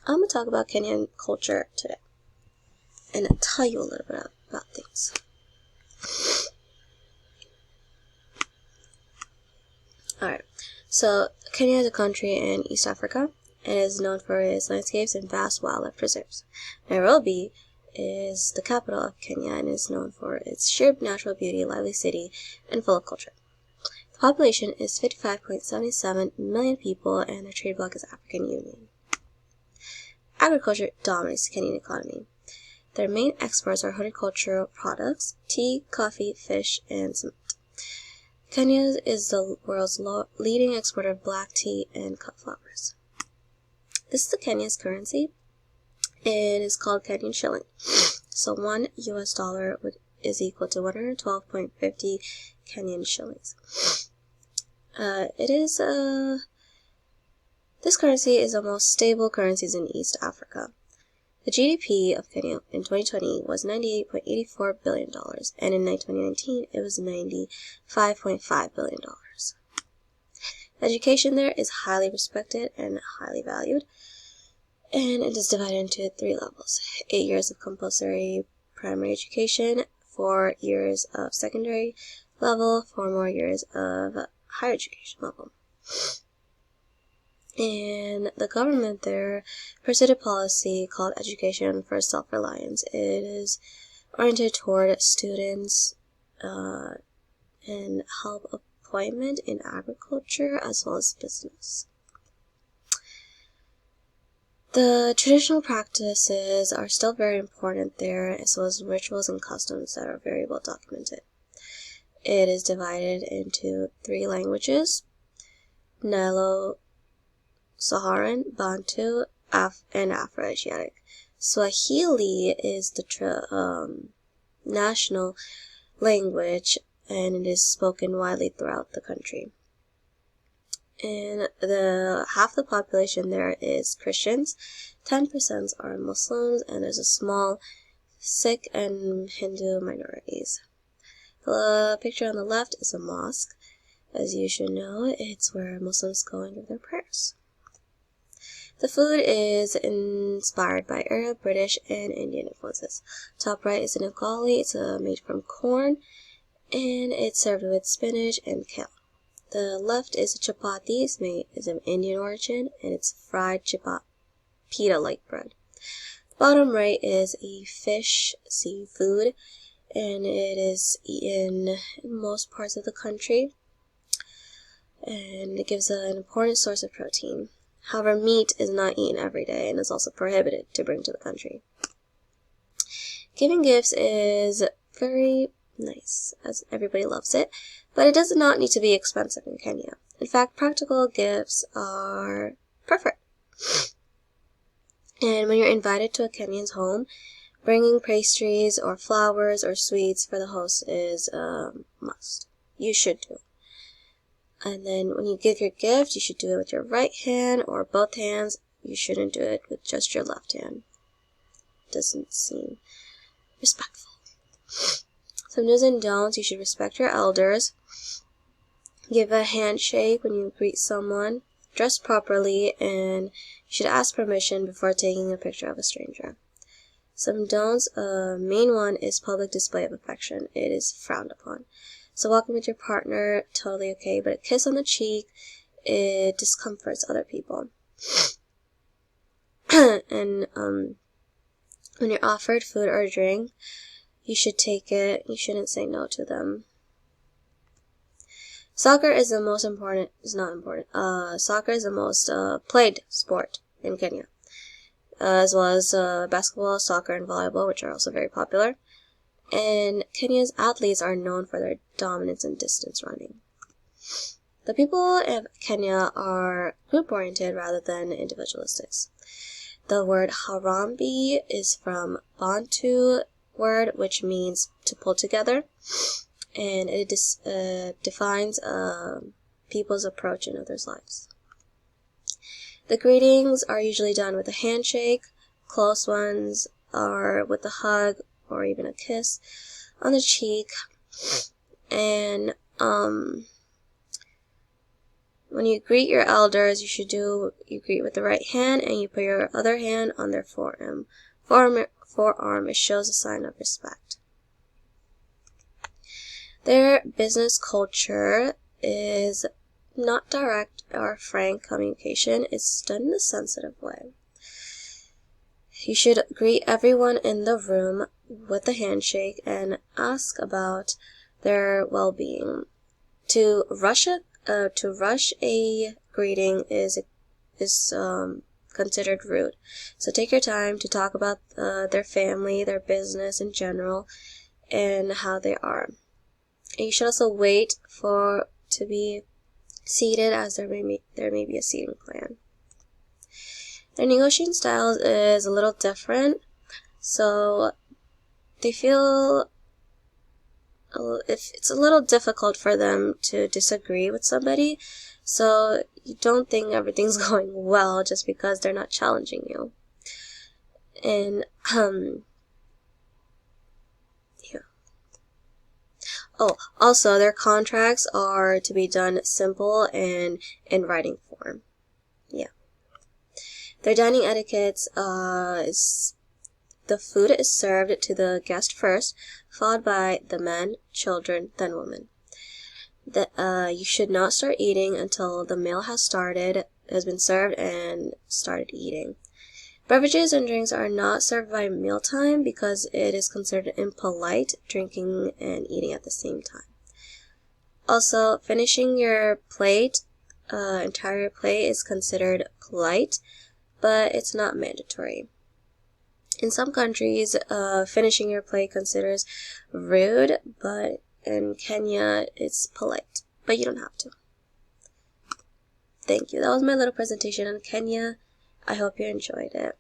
I'm going to talk about Kenyan culture today, and I'll tell you a little bit about things. Alright, so Kenya is a country in East Africa, and is known for its landscapes and vast wildlife preserves. Nairobi is the capital of Kenya and is known for its sheer natural beauty, lively city, and full of culture. The population is 55.77 million people, and their trade bloc is African Union. Agriculture dominates the Kenyan economy. Their main exports are horticultural products, tea, coffee, fish, and cement. Kenya is the world's leading exporter of black tea and cut flowers. This is the Kenya's currency. It is called Kenyan shilling. So $1 is equal to 112.50 Kenyan shillings. This currency is the most stable currencies in East Africa. The GDP of Kenya in 2020 was $98.84 billion, and in 2019 it was $95.5 billion. Education there is highly respected and highly valued, and it is divided into 3 levels: 8 years of compulsory primary education, 4 years of secondary level, 4 more years of higher education level. And the government there pursued a policy called Education for Self-Reliance. It is oriented toward students and help employment in agriculture as well as business. The traditional practices are still very important there, as well as rituals and customs that are very well documented. It is divided into 3 languages: Nilo-Saharan, Bantu, and Afro-Asiatic. Swahili is the national language, and it is spoken widely throughout the country. And half the population there is Christians, 10% are Muslims, and there's a small Sikh and Hindu minorities. The picture on the left is a mosque. As you should know, it's where Muslims go and give their prayers. The food is inspired by Arab, British, and Indian influences. Top right is an ugali. It's made from corn, and it's served with spinach and kale. The left is a chapati. It's of Indian origin, and it's fried pita-like bread. The bottom right is a fish seafood, and it is eaten in most parts of the country, and it gives an important source of protein. However, meat is not eaten every day and is also prohibited to bring to the country. Giving gifts is very nice, as everybody loves it, but it does not need to be expensive in Kenya. In fact, practical gifts are perfect. And when you're invited to a Kenyan's home, bringing pastries or flowers or sweets for the host is a must. You should do. And then when you give your gift, you should do it with your right hand or both hands. You shouldn't do it with just your left hand. Doesn't seem respectful. Some do's and don'ts: you should respect your elders. Give a handshake when you greet someone. Dress properly, and you should ask permission before taking a picture of a stranger. Some don'ts: main one is public display of affection. It is frowned upon. So walking with your partner, totally okay, but a kiss on the cheek, it discomforts other people. And when you're offered food or drink, you should take it. You shouldn't say no to them. Soccer is the most important. It's not important. Soccer is the most played sport in Kenya, as well as basketball, soccer, and volleyball, which are also very popular. And Kenya's athletes are known for their dominance in distance running. The people of Kenya are group-oriented rather than individualistic. The word Harambee is from Bantu word, which means to pull together, and it defines people's approach in others' lives. The greetings are usually done with a handshake. Close ones are with a hug or even a kiss on the cheek. And when when you greet your elders, you greet with the right hand, and you put your other hand on their forearm. It shows a sign of respect. Their business culture is not direct or frank communication. It's done in a sensitive way. You should greet everyone in the room with a handshake and ask about their well-being. To rush a greeting is considered rude. So take your time to talk about their family, their business in general, and how they are. And you should also wait to be seated, as there may be a seating plan. Their negotiating style is a little different, so they feel if it's a little difficult for them to disagree with somebody, so you don't think everything's going well just because they're not challenging you. And yeah. Oh, also their contracts are to be done simple and in writing form. Yeah. Their dining etiquette is the food is served to the guest first, followed by the men, children, then women. You should not start eating until the meal has been served and started eating. Beverages and drinks are not served by mealtime because it is considered impolite drinking and eating at the same time. Also, finishing your plate, entire plate, is considered polite, but it's not mandatory. In some countries, finishing your plate considers rude, but in Kenya, it's polite. But you don't have to. Thank you. That was my little presentation on Kenya. I hope you enjoyed it.